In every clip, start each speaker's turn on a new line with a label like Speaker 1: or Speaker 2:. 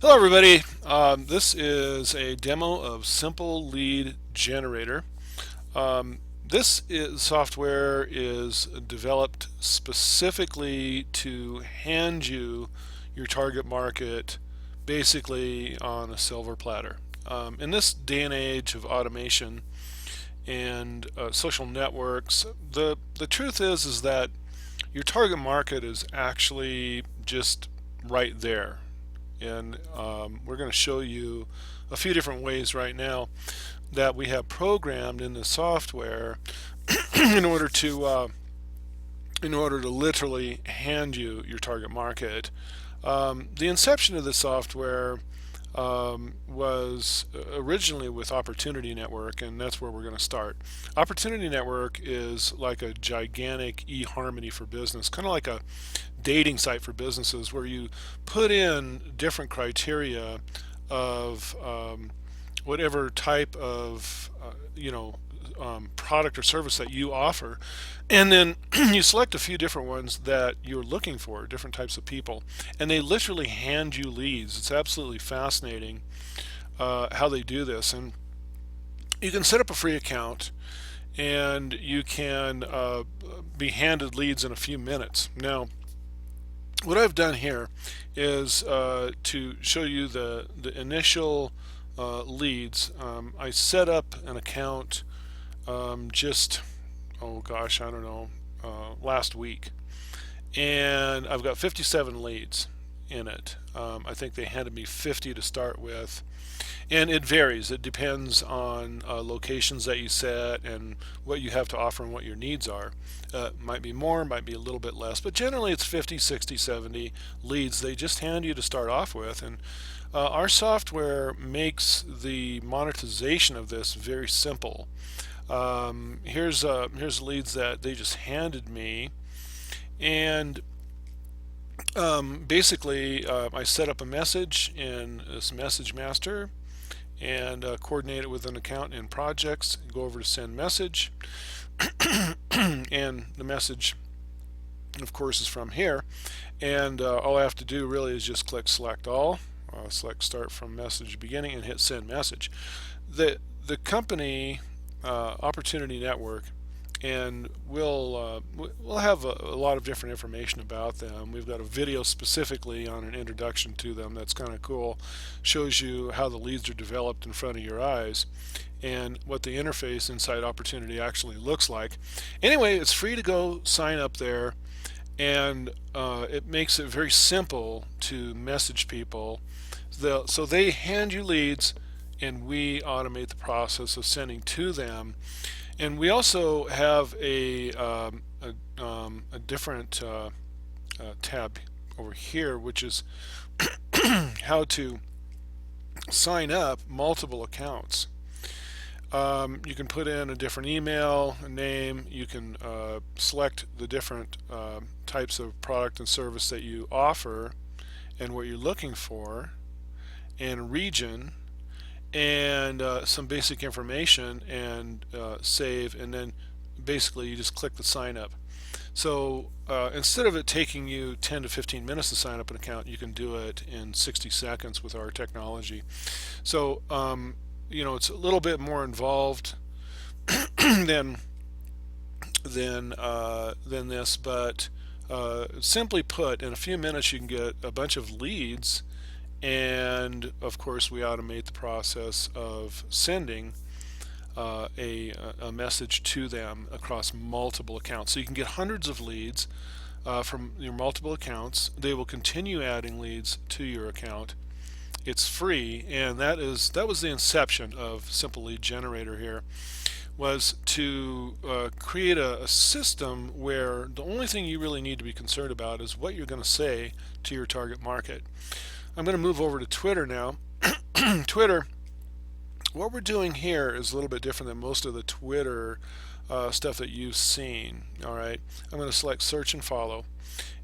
Speaker 1: Hello everybody, this is a demo of Simple Lead Generator. This software is developed specifically to hand you your target market basically on a silver platter. In this day and age of automation and social networks, the truth is that your target market is actually just right there. And we're going to show you a few different ways right now that we have programmed in the software in order to literally hand you your target market. The inception of the software was originally with Opportunity Network, and that's where we're going to start. Opportunity Network is like a gigantic eHarmony for business, kind of like a dating site for businesses where you put in different criteria of whatever type of product or service that you offer, and then you select a few different ones that you're looking for, different types of people, and they literally hand you leads. It's absolutely fascinating how they do this. And you can set up a free account and you can be handed leads in a few minutes. Now, what I've done here is to show you the initial leads. I set up an account just, oh gosh, I don't know, last week. And I've got 57 leads in it. I think they handed me 50 to start with. And it varies. It depends on locations that you set and what you have to offer and what your needs are. Might be more, might be a little bit less, but generally it's 50, 60, 70 leads they just hand you to start off with. And our software makes the monetization of this very simple. Here's leads that they just handed me, and basically I set up a message in this message master and coordinate it with an account in projects. Go over to send message, and the message, of course, is from here. And all I have to do really is just click select all, select start from message beginning, and hit send message. The company Opportunity Network, and we'll have a lot of different information about them. We've got a video specifically on an introduction to them that's kind of cool. Shows you how the leads are developed in front of your eyes and what the interface inside Opportunity actually looks like. Anyway, it's free to go sign up there, and it makes it very simple to message people. So they hand you leads, and we automate the process of sending to them. And we also have a different tab over here, which is how to sign up multiple accounts. You can put in a different email, a name. You can select the different types of product and service that you offer and what you're looking for, and a region, and some basic information, and save, and then basically you just click the sign up. So instead of it taking you 10 to 15 minutes to sign up an account, you can do it in 60 seconds with our technology. So it's a little bit more involved than than this, but simply put, in a few minutes you can get a bunch of leads, and of course we automate the process of sending a message to them across multiple accounts. So you can get hundreds of leads from your multiple accounts. They will continue adding leads to your account. It's free, and that was the inception of Simple Lead Generator here, was to create a system where the only thing you really need to be concerned about is what you're going to say to your target market. I'm going to move over to Twitter now. Twitter, what we're doing here is a little bit different than most of the Twitter stuff that you've seen. All right, I'm going to select search and follow,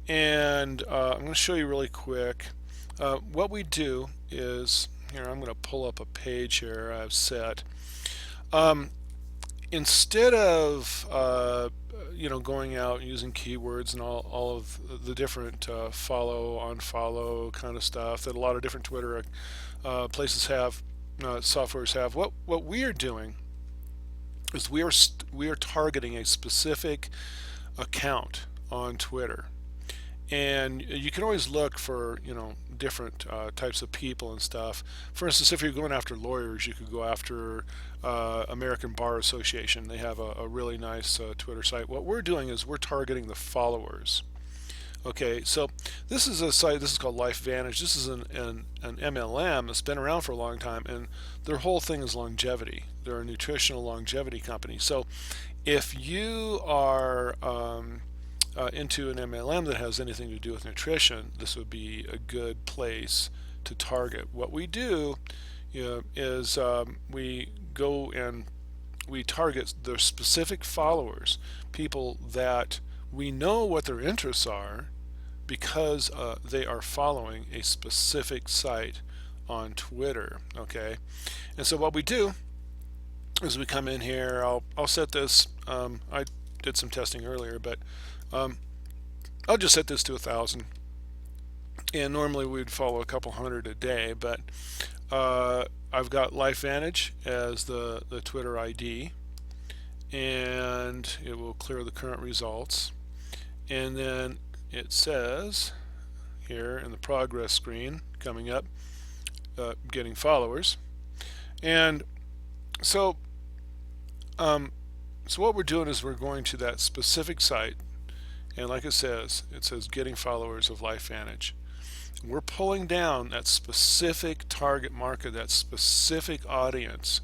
Speaker 1: and I'm going to show you really quick. What we do is, here I'm going to pull up a page here I've set. instead of going out and using keywords and all of the different follow, unfollow kind of stuff that a lot of different Twitter places have, softwares have, what we are doing is we are targeting a specific account on Twitter. And you can always look for different types of people and stuff. For instance, if you're going after lawyers, you could go after American Bar Association. They have a really nice Twitter site. What we're doing is we're targeting the followers. Okay, so this is a site. This is called LifeVantage. This is an MLM that's been around for a long time, and their whole thing is longevity. They're a nutritional longevity company. So if you are into an MLM that has anything to do with nutrition, this would be a good place to target. What we do, is we go and we target their specific followers, people that we know what their interests are because they are following a specific site on Twitter. Okay, and so what we do is we come in here. I'll set this. I did some testing earlier, but I'll just set this to 1,000. And normally we'd follow a couple hundred a day, but I've got LifeVantage as the Twitter ID, and it will clear the current results. And then it says here in the progress screen coming up, getting followers. And so what we're doing is we're going to that specific site, and like it says getting followers of LifeVantage. We're pulling down that specific target market, that specific audience.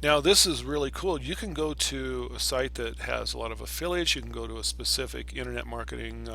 Speaker 1: Now this is really cool. You can go to a site that has a lot of affiliates. You can go to a specific internet marketing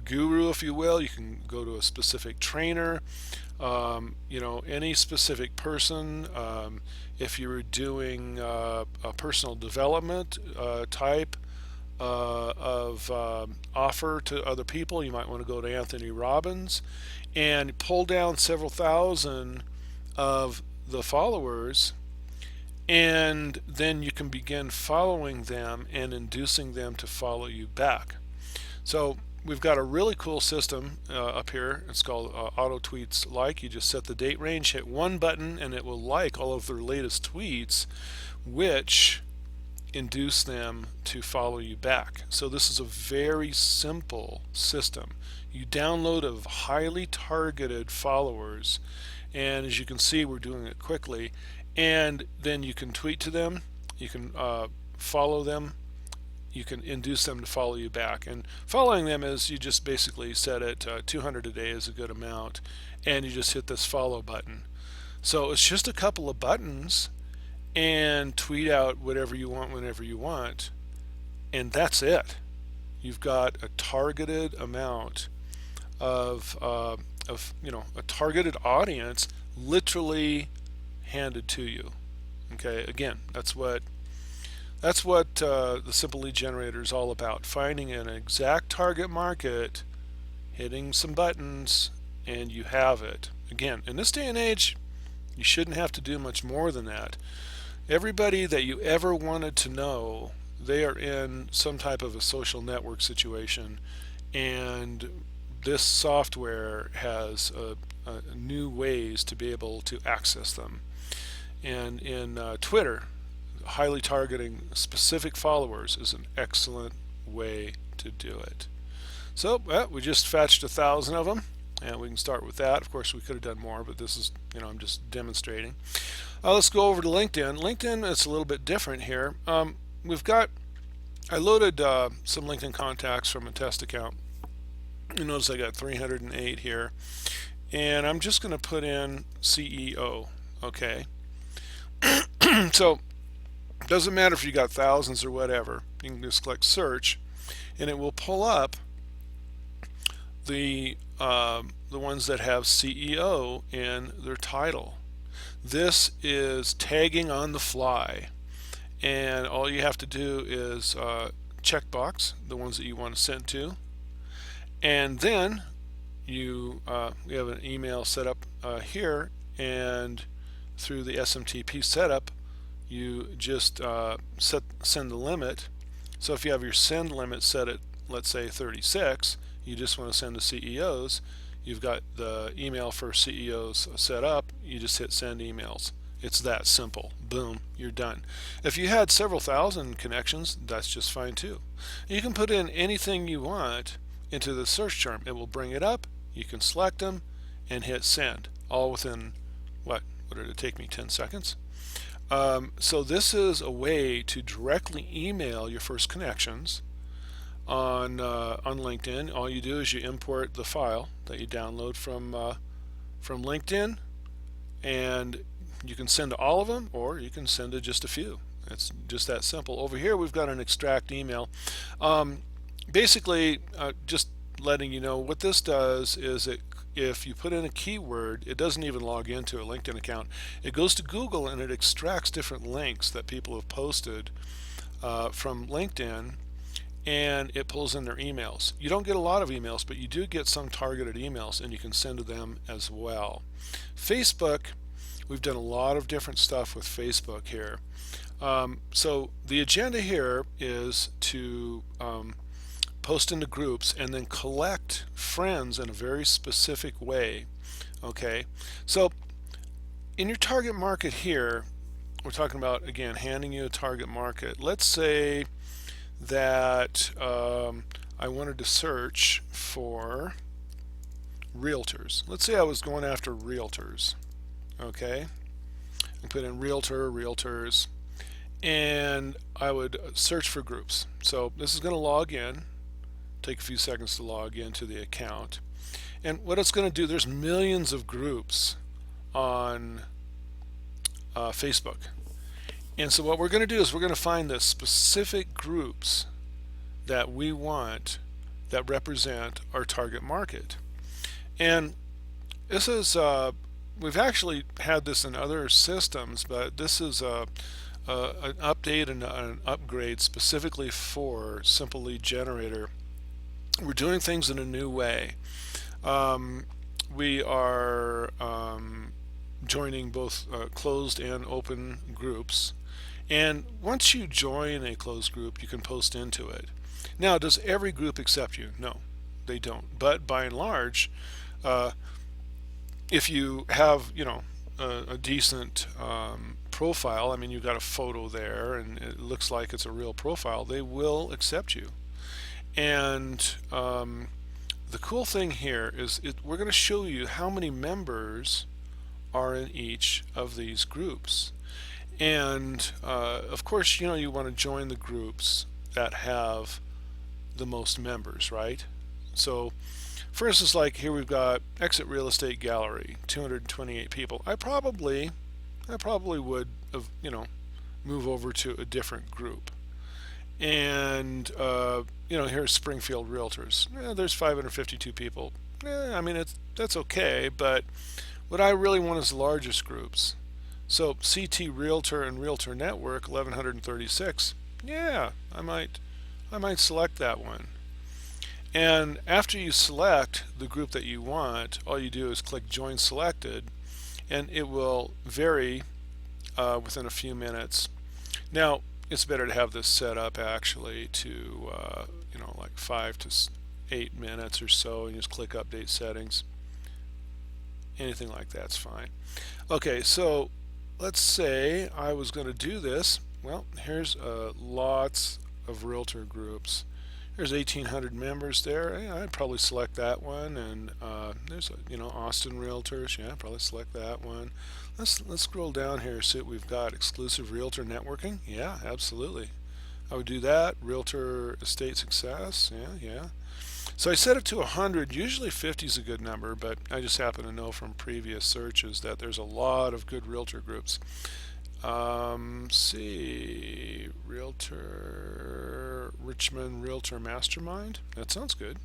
Speaker 1: guru, if you will. You can go to a specific trainer, any specific person. If you were doing a personal development type of offer to other people, you might want to go to Anthony Robbins and pull down several thousand of the followers, and then you can begin following them and inducing them to follow you back. So we've got a really cool system up here. It's called Auto Tweets Like. You just set the date range, hit one button, and it will like all of their latest tweets, which induce them to follow you back. So this is a very simple system. You download of highly targeted followers, and as you can see, we're doing it quickly. And then you can tweet to them, you can follow them, you can induce them to follow you back. And following them is you just basically set it 200 a day is a good amount, and you just hit this follow button. So it's just a couple of buttons, and tweet out whatever you want whenever you want, and that's it. You've got a targeted amount of a targeted audience literally handed to you. Okay, again, that's what the Simple Lead Generator is all about: finding an exact target market, hitting some buttons, and you have it. Again, in this day and age, you shouldn't have to do much more than that. Everybody that you ever wanted to know, they are in some type of a social network situation, and this software has new ways to be able to access them. And in Twitter, highly targeting specific followers is an excellent way to do it. So we just fetched 1,000 of them, and we can start with that. Of course, we could have done more, but this is, I'm just demonstrating. Let's go over to LinkedIn. LinkedIn is a little bit different here. I loaded some LinkedIn contacts from a test account. You notice I got 308 here, and I'm just going to put in CEO. Okay. So it doesn't matter if you got thousands or whatever. You can just click search, and it will pull up the ones that have CEO in their title. This is tagging on the fly, and all you have to do is checkbox the ones that you want to send to, and then we have an email set up here, and through the SMTP setup, you just send the limit. So if you have your send limit set at, let's say, 36, you just want to send to CEOs, you've got the email for CEOs set up, you just hit send emails. It's that simple. Boom, you're done. If you had several thousand connections, that's just fine too. You can put in anything you want into the search term. It will bring it up, you can select them, and hit send, all within, what did it take me, 10 seconds? So this is a way to directly email your first connections on LinkedIn. All you do is you import the file that you download from LinkedIn, and you can send to all of them, or you can send to just a few. It's just that simple. Over here, we've got an extract email. Basically, just letting you know what this does is if you put in a keyword, it doesn't even log into a LinkedIn account. It goes to Google and it extracts different links that people have posted from LinkedIn, and it pulls in their emails. You don't get a lot of emails, but you do get some targeted emails, and you can send to them as well. Facebook, we've done a lot of different stuff with Facebook here. So the agenda here is to post into groups and then collect friends in a very specific way. Okay, so in your target market here, we're talking about, again, handing you a target market. Let's say that I wanted to search for realtors. Let's say I was going after realtors. Okay, I put in realtors, and I would search for groups. So this is going to log in, take a few seconds to log into the account. And what it's going to do, there's millions of groups on Facebook. And so what we're going to do is we're going to find the specific groups that we want that represent our target market. And this is, we've actually had this in other systems, but this is an update and an upgrade specifically for Simple Lead Generator. We're doing things in a new way. We are joining both closed and open groups. And once you join a closed group, you can post into it. Now, does every group accept you? No, they don't. But by and large, if you have, a decent profile, I mean, you've got a photo there and it looks like it's a real profile, they will accept you. And the cool thing here is we're going to show you how many members are in each of these groups. And of course, you want to join the groups that have the most members, right? So for instance, like here we've got Exit Real Estate Gallery, 228 people. I probably would have, move over to a different group. And here's Springfield Realtors. There's 552 people. I mean, that's okay, but what I really want is the largest groups. So CT Realtor and Realtor Network, 1136. Yeah, I might select that one. And after you select the group that you want, all you do is click Join Selected, and it will vary within a few minutes. Now, it's better to have this set up actually to like 5 to 8 minutes or so, and just click Update Settings. Anything like that's fine. Okay, so let's say I was going to do this. Well, here's lots of realtor groups. There's 1,800 members there. Yeah, I'd probably select that one. And there's Austin Realtors. Yeah, I'd probably select that one. Let's scroll down here, see what we've got. Exclusive Realtor Networking. Yeah, absolutely. I would do that. Realtor Estate Success. Yeah. So I set it to 100. Usually 50 is a good number, but I just happen to know from previous searches that there's a lot of good realtor groups. See, Richmond Realtor Mastermind. That sounds good.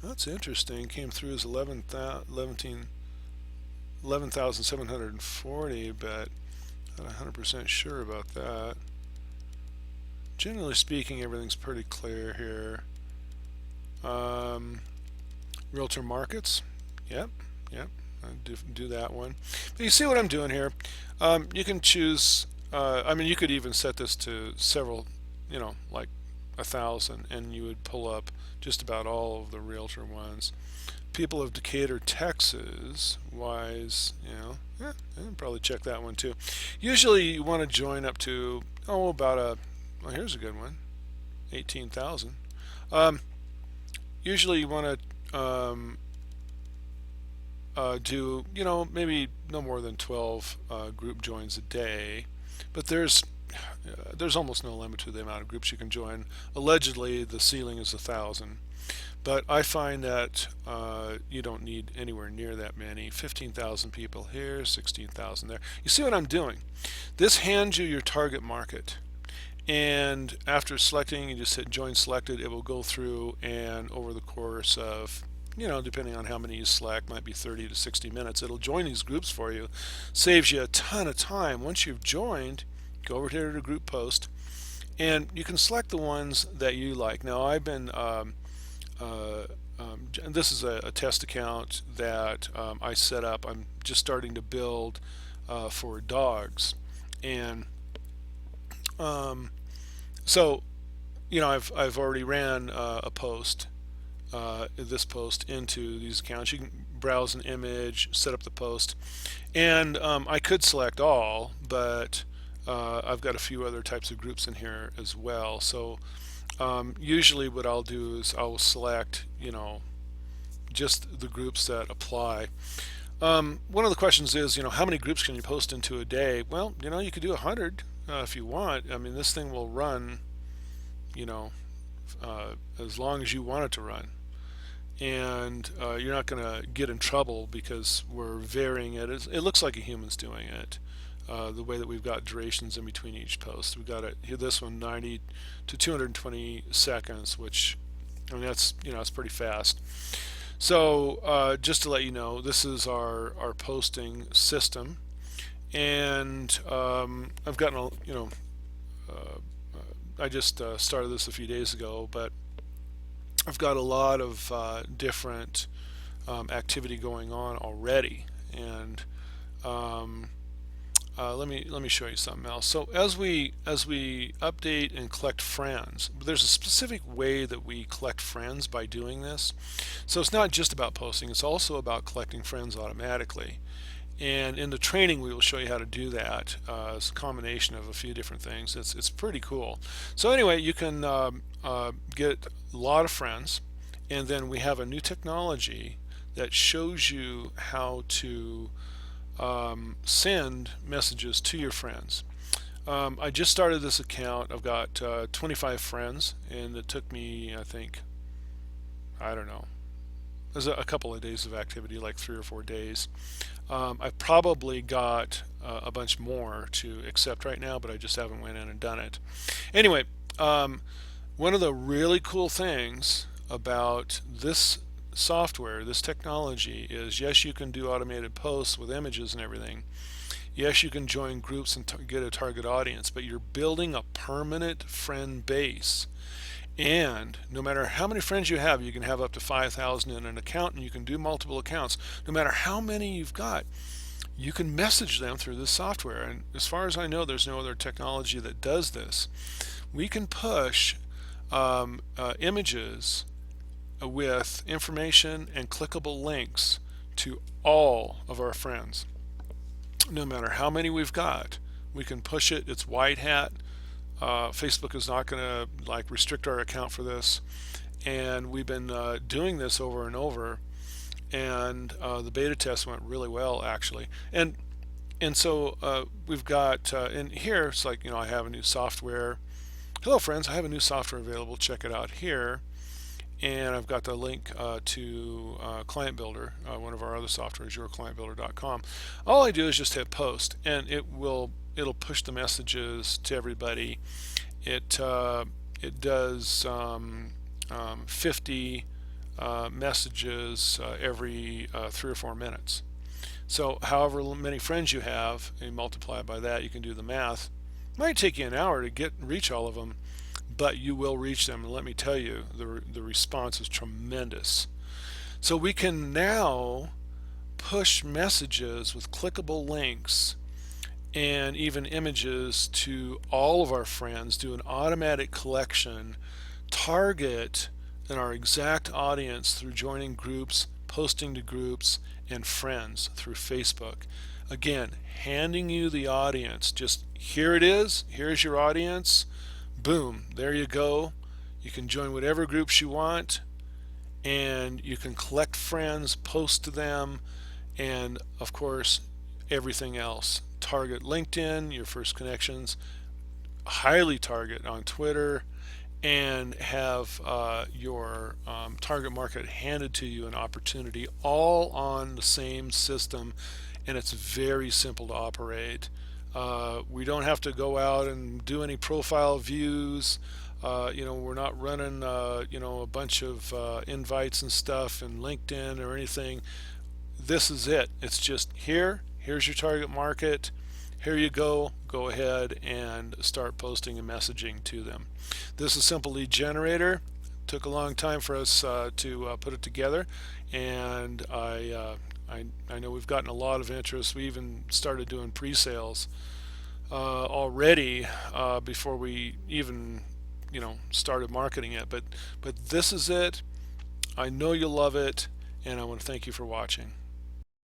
Speaker 1: That's interesting. Came through as 11,740, but not 100% sure about that. Generally speaking, everything's pretty clear here. Realtor Markets. Yep. do that one. But you see what I'm doing here? You can choose. I mean, you could even set this to several, like 1,000, and you would pull up just about all of the realtor ones. People of Decatur, Texas, wise, probably check that one too. Usually you want to join up to, about well, here's a good one, 18,000. Um, Usually you want to do, maybe no more than 12 group joins a day, but there's almost no limit to the amount of groups you can join. Allegedly, the ceiling is 1,000. But I find that you don't need anywhere near that many. 15,000 people here, 16,000 there. You see what I'm doing? This hands you your target market. And after selecting, you just hit join selected. It will go through, and over the course of, depending on how many you select, might be 30 to 60 minutes, it'll join these groups for you. Saves you a ton of time. Once you've joined, go over here to group post, and you can select the ones that you like. Now, I've been this is a test account that I set up. I'm just starting to build for dogs, and so I've already ran a post, this post into these accounts. You can browse an image, set up the post, and I could select all, but I've got a few other types of groups in here as well. So usually what I'll do is I'll select, just the groups that apply. One of the questions is, how many groups can you post into a day? Well, you could do 100 if you want. I mean, this thing will run, as long as you want it to run. And you're not going to get in trouble because we're varying it. It looks like a human's doing it. The way that we've got durations in between each post. We've got this one 90 to 220 seconds, which, I mean, that's pretty fast. So just to let you know, this is our posting system, and I've gotten I just started this a few days ago, but I've got a lot of different activity going on already, and let me show you something else. So as we update and collect friends, there's a specific way that we collect friends by doing this. So it's not just about posting; it's also about collecting friends automatically. And in the training, we will show you how to do that. It's a combination of a few different things. It's pretty cool. So anyway, you can get a lot of friends, and then we have a new technology that shows you how to send messages to your friends. I just started this account. I've got 25 friends, and it took me, I think, I don't know, there's a couple of days of activity, like 3 or 4 days. I've probably got a bunch more to accept right now, but I just haven't went in and done it. Anyway, one of the really cool things about this software, this technology, is yes, you can do automated posts with images and everything. Yes, you can join groups and get a target audience, but you're building a permanent friend base. And no matter how many friends you have up to 5,000 in an account, and you can do multiple accounts. No matter how many you've got, you can message them through this software. And as far as I know, there's no other technology that does this. We can push images with information and clickable links to all of our friends. No matter how many we've got, we can push it. It's white hat. Facebook is not going to restrict our account for this, and we've been doing this over and over, and the beta test went really well, actually. And so we've got in here, it's like, I have a new software. Hello friends, I have a new software available, check it out here. And I've got the link to Client Builder, one of our other softwares, yourclientbuilder.com. All I do is just hit post, and it'll push the messages to everybody. It does 50 messages every 3 or 4 minutes. So however many friends you have, and you multiply it by that, you can do the math. It might take you an hour to reach all of them, but you will reach them, and let me tell you, the response is tremendous. So we can now push messages with clickable links and even images to all of our friends, do an automatic collection, target in our exact audience through joining groups, posting to groups, and friends through Facebook. Again, handing you the audience. Just here it is, here's your audience. Boom, there you go. You can join whatever groups you want, and you can collect friends, post to them, and of course, everything else. Target LinkedIn, your first connections, highly target on Twitter, and have your target market handed to you an opportunity all on the same system, and it's very simple to operate. We don't have to go out and do any profile views. We're not running a bunch of invites and stuff in LinkedIn or anything. This is it. It's just here's your target market. Here you go. Go ahead and start posting and messaging to them. This is Simple Lead Generator. Took a long time for us to put it together, and I know we've gotten a lot of interest. We even started doing pre-sales already before we even started marketing it. But this is it. I know you'll love it, and I want to thank you for watching.